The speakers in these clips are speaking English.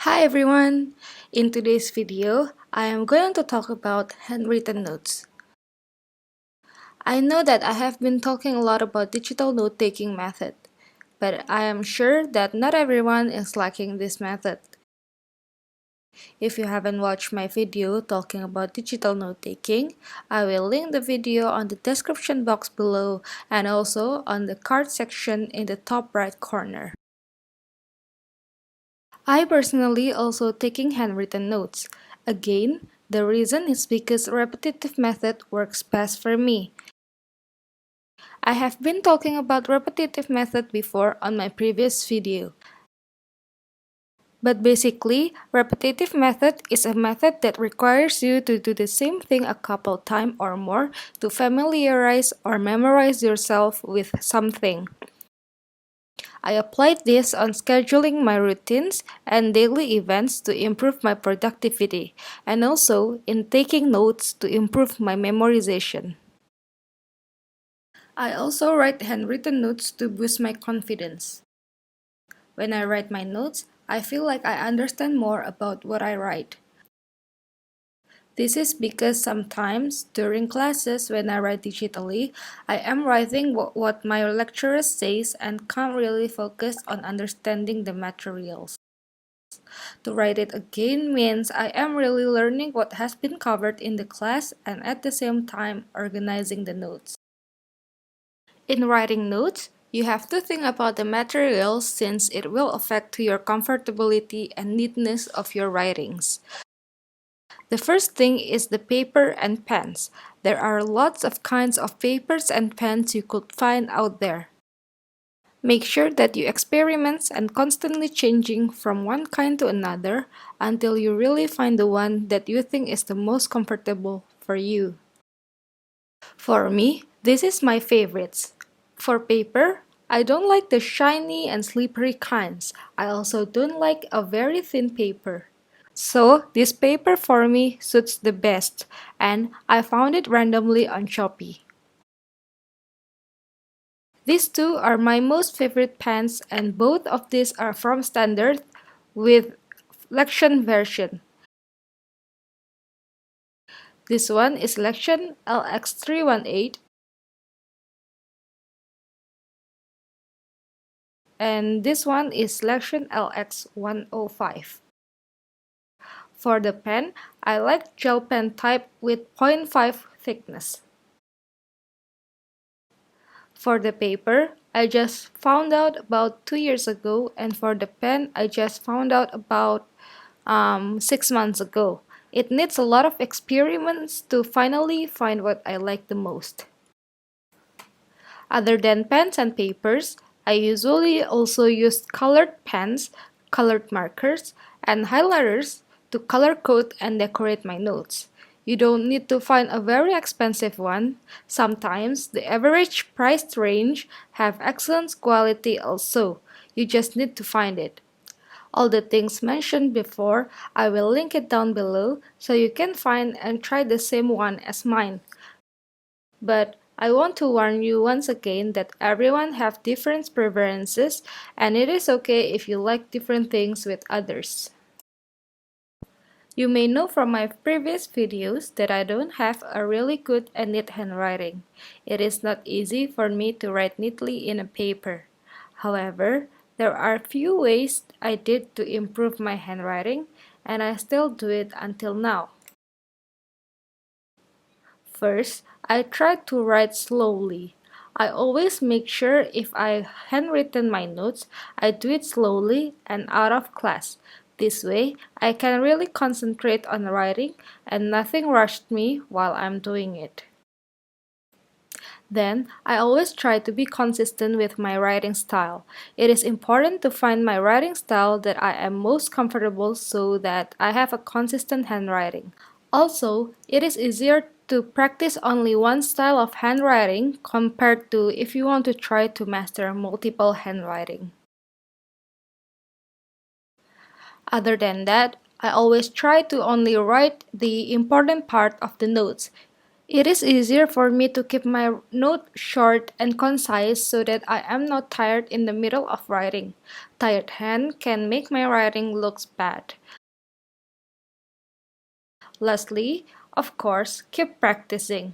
Hi everyone! In today's video, I am going to talk about handwritten notes. I know that I have been talking a lot about digital note-taking method, but I am sure that not everyone is liking this method. If you haven't watched my video talking about digital note-taking, I will link the video on the description box below and also on the card section in the top right corner. I personally also taking handwritten notes. Again, the reason is because repetitive method works best for me. I have been talking about repetitive method before on my previous video. But basically, repetitive method is a method that requires you to do the same thing a couple times or more to familiarize or memorize yourself with something. I applied this on scheduling my routines and daily events to improve my productivity, and also in taking notes to improve my memorization. I also write handwritten notes to boost my confidence. When I write my notes, I feel like I understand more about what I write. This is because sometimes during classes when I write digitally, I am writing what my lecturer says and can't really focus on understanding the materials. To write it again means I am really learning what has been covered in the class and at the same time organizing the notes. In writing notes, you have to think about the materials since it will affect to your comfortability and neatness of your writings. The first thing is the paper and pens. There are lots of kinds of papers and pens you could find out there. Make sure that you experiment and constantly changing from one kind to another until you really find the one that you think is the most comfortable for you. For me, this is my favorites. For paper, I don't like the shiny and slippery kinds. I also don't like a very thin paper. So, this paper for me suits the best, and I found it randomly on Shopee. These two are my most favorite pens, and both of these are from Standard with Lexion version. This one is Lexion LX318 and this one is Lexion LX105. For the pen, I like gel pen type with 0.5 thickness. For the paper, I just found out about 2 years ago, and for the pen, I just found out about 6 months ago. It needs a lot of experiments to finally find what I like the most. Other than pens and papers, I usually also use colored pens, colored markers, and highlighters to color code and decorate my notes. You don't need to find a very expensive one. Sometimes the average price range have excellent quality also. You just need to find it. All the things mentioned before, I will link it down below so you can find and try the same one as mine. But I want to warn you once again that everyone have different preferences and it is okay if you like different things with others. You may know from my previous videos that I don't have a really good and neat handwriting. It is not easy for me to write neatly in a paper. However, there are few ways I did to improve my handwriting and I still do it until now. First, I try to write slowly. I always make sure if I handwritten my notes, I do it slowly and out of class. This way, I can really concentrate on writing and nothing rushed me while I'm doing it. Then, I always try to be consistent with my writing style. It is important to find my writing style that I am most comfortable so that I have a consistent handwriting. Also, it is easier to practice only one style of handwriting compared to if you want to try to master multiple handwriting. Other than that, I always try to only write the important part of the notes. It is easier for me to keep my note short and concise so that I am not tired in the middle of writing. Tired hand can make my writing look bad. Lastly, of course, keep practicing.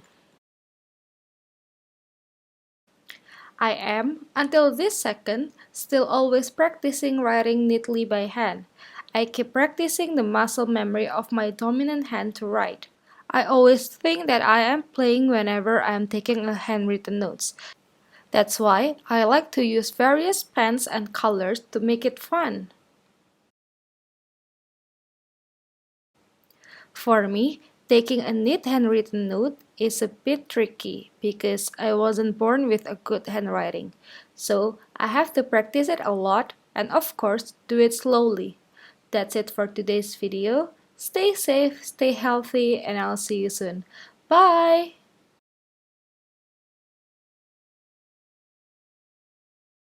I am, until this second, still always practicing writing neatly by hand. I keep practicing the muscle memory of my dominant hand to write. I always think that I am playing whenever I am taking a handwritten notes. That's why I like to use various pens and colors to make it fun. For me, taking a neat handwritten note is a bit tricky because I wasn't born with a good handwriting. So I have to practice it a lot and of course do it slowly. That's it for today's video. Stay safe, stay healthy, and I'll see you soon. Bye!